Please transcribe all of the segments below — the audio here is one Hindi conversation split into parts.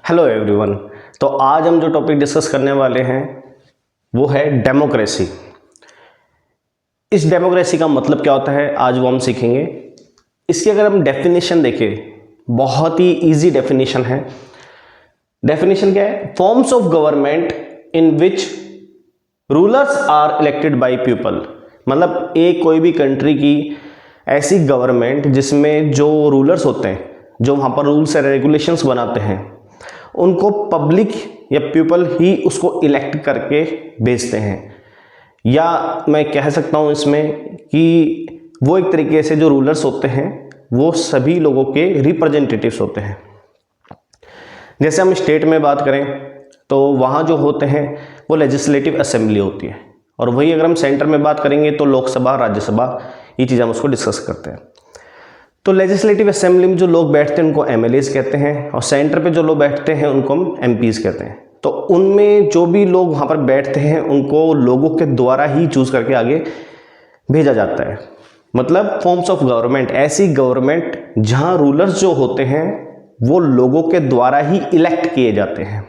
Hello everyone. तो आज हम जो टॉपिक डिस्कस करने वाले हैं वो है डेमोक्रेसी। इस डेमोक्रेसी का मतलब क्या होता है आज वो हम सीखेंगे। इसकी अगर हम डेफिनेशन देखें, बहुत ही इजी डेफिनेशन है। डेफिनेशन क्या है? Forms of government in which rulers are elected by people. मतलब एक कोई भी कंट्री की ऐसी गवर्नमेंट जिसमें जो रूलर्स होते हैं, जो वहाँ पर रूल्स एंड रेगुलेशंस बनाते हैं, उनको पब्लिक या पीपल ही उसको इलेक्ट करके भेजते हैं। या मैं कह सकता हूँ इसमें कि वो एक तरीके से जो रूलर्स होते हैं वो सभी लोगों के रिप्रेजेंटेटिव्स होते हैं। जैसे हम स्टेट में बात करें तो वहाँ जो होते हैं वो लेजिस्लेटिव असेंबली होती है, और वही अगर हम सेंटर में बात करेंगे तो लोकसभा, राज्यसभा, ये चीज़ हम उसको डिस्कस करते हैं। तो लेजिस्लेटिव असेंबली में जो लोग बैठते हैं उनको एमएलएज कहते हैं, और सेंटर पे जो लोग बैठते हैं उनको हम एमपीज कहते हैं। तो उनमें जो भी लोग वहाँ पर बैठते हैं उनको लोगों के द्वारा ही चूज करके आगे भेजा जाता है। मतलब फॉर्म्स ऑफ गवर्नमेंट, ऐसी गवर्नमेंट जहाँ रूलर्स जो होते हैं वो लोगों के द्वारा ही इलेक्ट किए जाते हैं।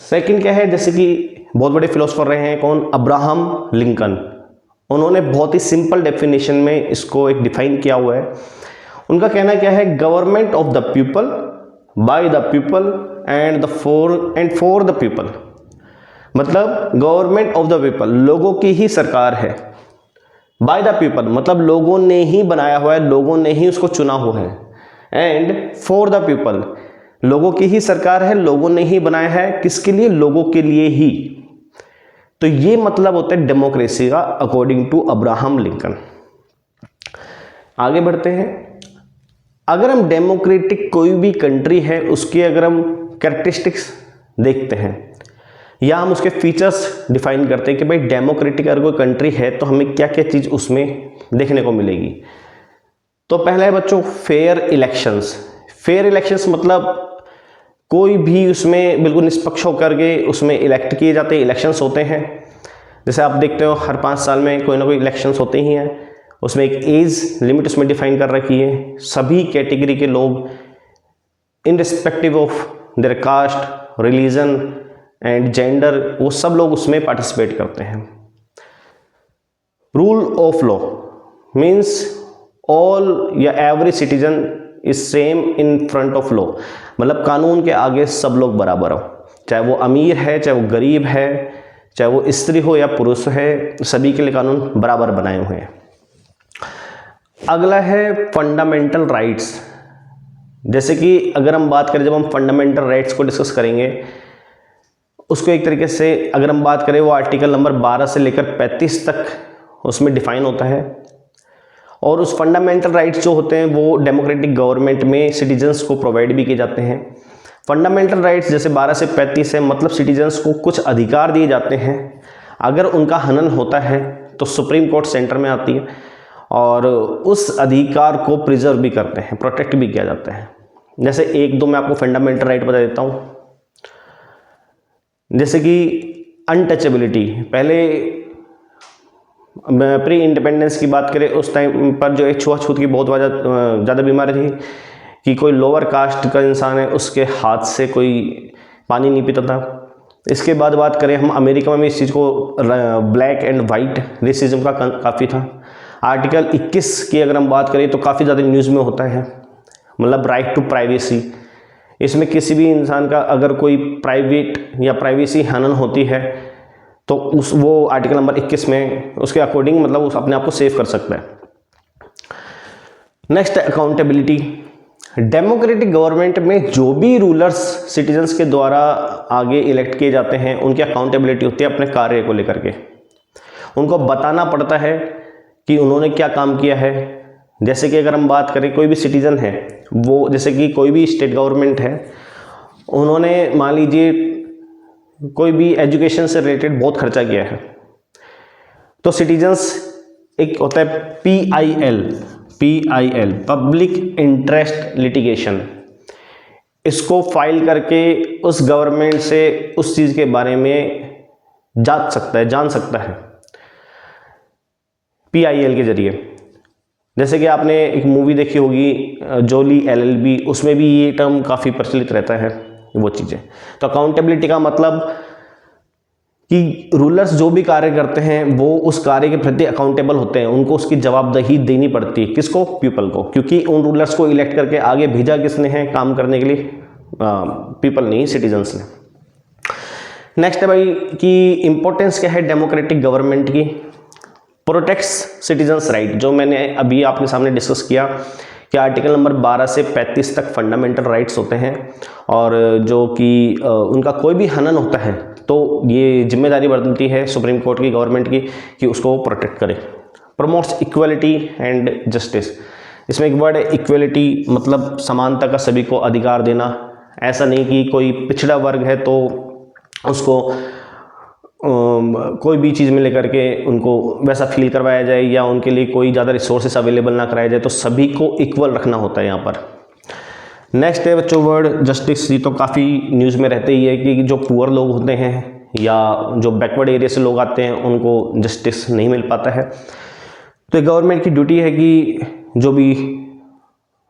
सेकंड क्या है? जैसे कि बहुत बड़े फिलोसोफर रहे हैं कौन? Abraham Lincoln. उन्होंने बहुत ही सिंपल डेफिनेशन में इसको एक डिफाइन किया हुआ है। उनका कहना क्या है? Government of the people, by the people and for the people. मतलब गवर्नमेंट ऑफ द पीपल, लोगों की ही सरकार है। बाय द पीपल मतलब लोगों ने ही बनाया हुआ है, लोगों ने ही उसको चुना हुआ है। एंड फॉर द पीपल, लोगों की ही सरकार है, लोगों ने ही बनाया है। किसके लिए? लोगों के लिए ही। तो ये मतलब होता है डेमोक्रेसी का, अकॉर्डिंग टू अब्राहम लिंकन। आगे बढ़ते हैं। अगर हम डेमोक्रेटिक कोई भी कंट्री है उसकी अगर हम कैरेक्टरिस्टिक्स देखते हैं या हम उसके फीचर्स डिफाइन करते हैं कि भाई डेमोक्रेटिक अगर कोई कंट्री है तो हमें क्या क्या चीज़ उसमें देखने को मिलेगी। तो पहला है बच्चों फेयर इलेक्शंस। फेयर इलेक्शंस मतलब कोई भी उसमें बिल्कुल निष्पक्ष होकर के उसमें इलेक्ट किए जाते हैं, इलेक्शंस होते हैं। जैसे आप देखते हो हर 5 साल में कोई ना कोई इलेक्शंस होते ही हैं। उसमें एक एज लिमिट उसमें डिफाइन कर रखी है। सभी कैटेगरी के लोग irrespective of their caste, religion and gender, वो सब लोग उसमें पार्टिसिपेट करते हैं। Rule of law means all या every citizen is same in front of law. मतलब कानून के आगे सब लोग बराबर हो, चाहे वो अमीर है, चाहे वो गरीब है, चाहे वो स्त्री हो या पुरुष है, सभी के लिए कानून बराबर बनाए हुए हैं। अगला है फंडामेंटल राइट्स। जैसे कि अगर हम बात करें, जब हम फंडामेंटल राइट्स को डिस्कस करेंगे उसको एक तरीके से अगर हम बात करें वो आर्टिकल नंबर 12 से लेकर 35 तक उसमें डिफाइन होता है। और उस फंडामेंटल राइट्स जो होते हैं वो डेमोक्रेटिक गवर्नमेंट में सिटीजन्स को प्रोवाइड भी किए जाते हैं। फंडामेंटल राइट्स जैसे 12 से 35 है, मतलब सिटीजन्स को कुछ अधिकार दिए जाते हैं। अगर उनका हनन होता है तो सुप्रीम कोर्ट सेंटर में आती है और उस अधिकार को प्रिजर्व भी करते हैं, प्रोटेक्ट भी किया जाता है। जैसे एक दो मैं आपको फंडामेंटल राइट बता देता हूँ। जैसे कि अनटचेबिलिटी, पहले प्री इंडिपेंडेंस की बात करें उस टाइम पर जो एक छुआछूत की बहुत ज़्यादा बीमारी थी कि कोई लोअर कास्ट का इंसान है उसके हाथ से कोई पानी नहीं पीता था। इसके बाद बात करें हम अमेरिका में भी इस चीज़ को ब्लैक एंड वाइट रेसिज्म का काफ़ी था। आर्टिकल 21 की अगर हम बात करें तो काफ़ी ज़्यादा न्यूज़ में होता है। मतलब राइट टू प्राइवेसी, इसमें किसी भी इंसान का अगर कोई प्राइवेट या प्राइवेसी हनन होती है तो वो आर्टिकल नंबर 21 में उसके अकॉर्डिंग मतलब उस अपने आप को सेव कर सकता है। Next accountability. डेमोक्रेटिक गवर्नमेंट में जो भी रूलर्स सिटीजन्स के द्वारा आगे इलेक्ट किए जाते हैं उनकी अकाउंटेबिलिटी होती है अपने कार्य को लेकर के। उनको बताना पड़ता है कि उन्होंने क्या काम किया है। जैसे कि अगर हम बात करें कोई भी सिटीजन है, वो जैसे कि कोई भी स्टेट गवर्नमेंट है, उन्होंने मान लीजिए कोई भी एजुकेशन से रिलेटेड बहुत खर्चा किया है, तो सिटीजन्स एक होता है PIL पब्लिक इंटरेस्ट लिटिगेशन, इसको फाइल करके उस गवर्नमेंट से उस चीज़ के बारे में जान सकता है PIL के जरिए। जैसे कि आपने एक मूवी देखी होगी जोली LLB, उसमें भी ये टर्म काफ़ी प्रचलित रहता है। वो चीज़ें। तो अकाउंटेबिलिटी का मतलब कि रूलर्स जो भी कार्य करते हैं वो उस कार्य के प्रति अकाउंटेबल होते हैं, उनको उसकी जवाबदेही देनी पड़ती है। किसको? पीपल को, क्योंकि उन रूलर्स को इलेक्ट करके आगे भेजा किसने है काम करने के लिए? पीपल नहीं, सिटीजन्स ने। नेक्स्ट है भाई कि इंपॉर्टेंस क्या है डेमोक्रेटिक गवर्नमेंट की? प्रोटेक्ट्स सिटीजन्स राइट, जो मैंने अभी आपके सामने डिस्कस किया कि आर्टिकल नंबर 12 से 35 तक फंडामेंटल राइट्स होते हैं, और जो कि उनका कोई भी हनन होता है तो ये जिम्मेदारी बनती है सुप्रीम कोर्ट की, गवर्नमेंट की, कि उसको प्रोटेक्ट करे। प्रमोट्स इक्वलिटी एंड जस्टिस, इसमें एक वर्ड है इक्वलिटी, मतलब समानता का सभी को अधिकार देना। ऐसा नहीं कि कोई पिछड़ा वर्ग है तो उसको कोई भी चीज़ में लेकर के उनको वैसा फील करवाया जाए, या उनके लिए कोई ज़्यादा रिसोर्सेस अवेलेबल ना कराया जाए, तो सभी को इक्वल रखना होता है यहाँ पर। नेक्स्ट है बच्चों वर्ड जस्टिस। ये तो काफ़ी न्यूज़ में रहते ही है कि जो पुअर लोग होते हैं या जो बैकवर्ड एरिया से लोग आते हैं उनको जस्टिस नहीं मिल पाता है। तो गवर्नमेंट की ड्यूटी है कि जो भी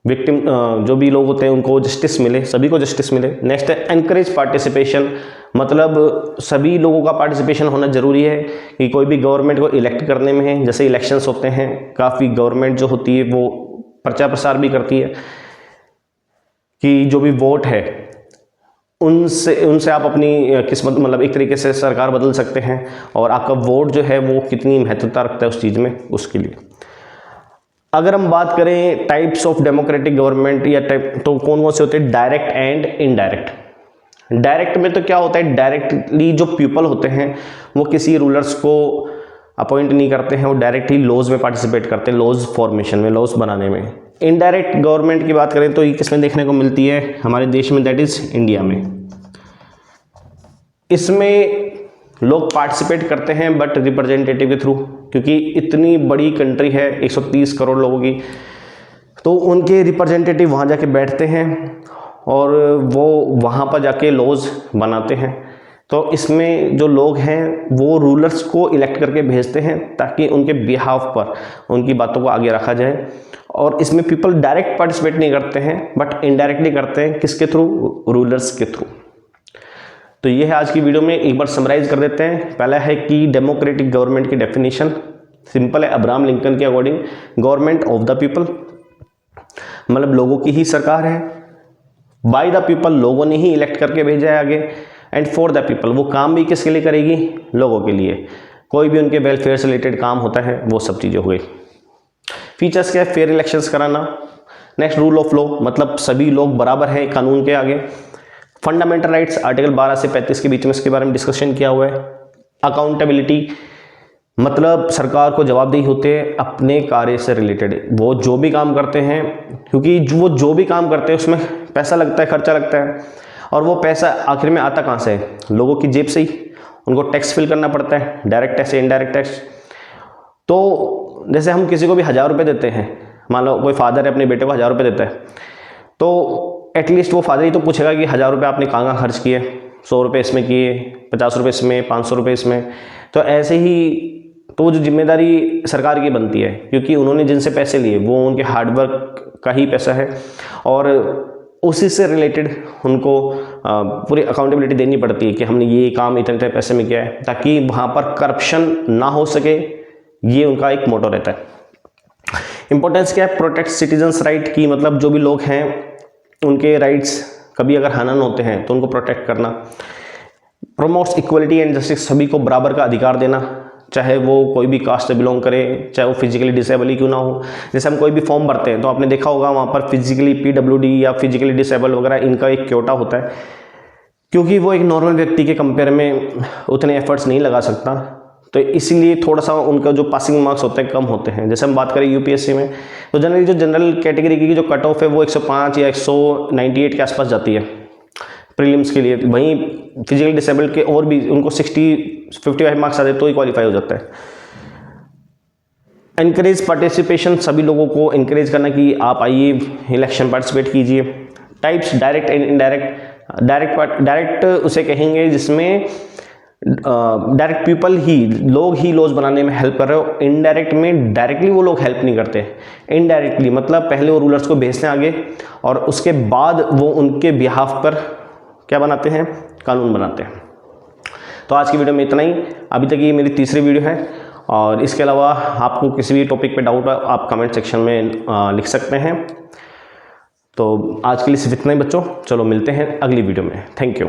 विक्टिम जो भी लोग होते हैं उनको जस्टिस मिले, सभी को जस्टिस मिले। नेक्स्ट है एनकरेज पार्टिसिपेशन, मतलब सभी लोगों का पार्टिसिपेशन होना जरूरी है कि कोई भी गवर्नमेंट को इलेक्ट करने में है, जैसे इलेक्शंस होते हैं, काफ़ी गवर्नमेंट जो होती है वो प्रचार प्रसार भी करती है कि जो भी वोट है उनसे आप अपनी किस्मत, मतलब एक तरीके से सरकार बदल सकते हैं, और आपका वोट जो है वो कितनी महत्वता रखता है उस चीज़ में, उसके लिए। अगर हम बात करें टाइप्स ऑफ डेमोक्रेटिक गवर्नमेंट या टाइप, तो कौन कौन से होते हैं? Direct and indirect. डायरेक्ट में तो क्या होता है, डायरेक्टली जो पीपल होते हैं वो किसी रूलर्स को अपॉइंट नहीं करते हैं, वो डायरेक्टली लॉज में पार्टिसिपेट करते हैं, लॉज फॉर्मेशन में, लॉज बनाने में। इनडायरेक्ट गवर्नमेंट की बात करें तो ये किसमें देखने को मिलती है? हमारे देश में, दैट इज इंडिया में। इसमें लोग पार्टिसिपेट करते हैं बट रिप्रेजेंटेटिव के थ्रू, क्योंकि इतनी बड़ी कंट्री है 130 करोड़ लोगों की, तो उनके रिप्रेजेंटेटिव वहाँ जाके बैठते हैं और वो वहाँ पर जाके लॉज बनाते हैं। तो इसमें जो लोग हैं वो रूलर्स को इलेक्ट करके भेजते हैं ताकि उनके बिहाफ पर उनकी बातों को आगे रखा जाए। और इसमें पीपल डायरेक्ट पार्टिसिपेट नहीं करते हैं बट इनडायरेक्टली करते हैं, किसके थ्रू? रूलर्स के थ्रू। तो ये है आज की वीडियो में, एक बार समराइज कर देते हैं। पहला है कि डेमोक्रेटिक गवर्नमेंट की डेफिनेशन सिंपल है, अब्राहम लिंकन के according government of the people, मतलब लोगों की ही सरकार है, बाय द पीपल, लोगों ने ही इलेक्ट करके भेजा है आगे, एंड फॉर द पीपल, वो काम भी किसके लिए करेगी? लोगों के लिए। कोई भी उनके वेलफेयर से रिलेटेड काम होता है वो सब चीज़ें हो गई। फीचर्स क्या है? फेयर इलेक्शंस कराना। नेक्स्ट रूल ऑफ लॉ, मतलब सभी लोग बराबर हैं कानून के आगे। फंडामेंटल राइट्स आर्टिकल 12 से 35 के बीच में इसके बारे में डिस्कशन किया हुआ है। अकाउंटेबिलिटी, मतलब सरकार को जवाबदेही होते हैं अपने कार्य से रिलेटेड, वो जो भी काम करते हैं, क्योंकि वो जो भी काम करते हैं उसमें पैसा लगता है, खर्चा लगता है, और वो पैसा आखिर में आता कहाँ से है? लोगों की जेब से ही। उनको टैक्स फिल करना पड़ता है, डायरेक्ट टैक्स, इनडायरेक्ट टैक्स। तो जैसे हम किसी को भी 1000 रुपये देते हैं, मान लो कोई फादर है अपने बेटे को 1000 रुपये देता है, तो एटलीस्ट वो फादर ही तो पूछेगा कि 1000 रुपये आपने कहाँ खर्च किए? 100 रुपये इसमें किए, 50 रुपये इसमें, 500 रुपये इसमें। तो ऐसे ही तो जो जिम्मेदारी सरकार की बनती है, क्योंकि उन्होंने जिनसे पैसे लिए वो उनके हार्डवर्क का ही पैसा है, और उसी से रिलेटेड उनको पूरी अकाउंटेबिलिटी देनी पड़ती है कि हमने ये काम इतने पैसे में किया है, ताकि वहाँ पर करप्शन ना हो सके। ये उनका एक मोटो रहता है। इंपॉर्टेंस क्या है? प्रोटेक्ट सिटीजन्स राइट की, मतलब जो भी लोग हैं उनके राइट्स कभी अगर हनन होते हैं तो उनको प्रोटेक्ट करना। प्रमोट्स इक्वलिटी एंड जस्टिस, सभी को बराबर का अधिकार देना, चाहे वो कोई भी कास्ट से बिलोंग करे, चाहे वो फिजिकली डिसेबल ही क्यों ना हो। जैसे हम कोई भी फॉर्म भरते हैं तो आपने देखा होगा वहाँ पर फिजिकली PWD या फिजिकली डिसेबल वगैरह इनका एक क्योटा होता है, क्योंकि वो एक नॉर्मल व्यक्ति के कंपेयर में उतने एफर्ट्स नहीं लगा सकता, तो इसीलिए थोड़ा सा उनका जो पासिंग मार्क्स होते हैं कम होते हैं। जैसे हम बात करें UPSC में, तो जनरली जो जनरल कैटेगरी की जो कट ऑफ है वो 105 या 198 के आसपास जाती है प्रीलिम्स के लिए। वहीं फिजिकली डिसेबल्ड के और भी उनको 55 मार्क्स आते तो ही क्वालिफाई हो जाता है। एनकरेज पार्टिसिपेशन, सभी लोगों को इनकरेज करना कि आप आइए इलेक्शन पार्टिसिपेट कीजिए। Types direct and indirect. Direct उसे कहेंगे जिसमें डायरेक्ट पीपल ही, लोग ही लॉज बनाने में हेल्प कर रहे हो। इनडायरेक्ट में डायरेक्टली वो लोग हेल्प नहीं करते, इनडायरेक्टली मतलब पहले वो रूलर्स को भेजते हैं आगे और उसके बाद वो उनके बिहाफ पर क्या बनाते हैं, कानून बनाते हैं। तो आज की वीडियो में इतना ही। अभी तक ये मेरी तीसरी वीडियो है, और इसके अलावा आपको किसी भी टॉपिक पे डाउट है आप कमेंट सेक्शन में लिख सकते हैं। तो आज के लिए सिर्फ इतना ही बच्चों, चलो मिलते हैं अगली वीडियो में। Thank you.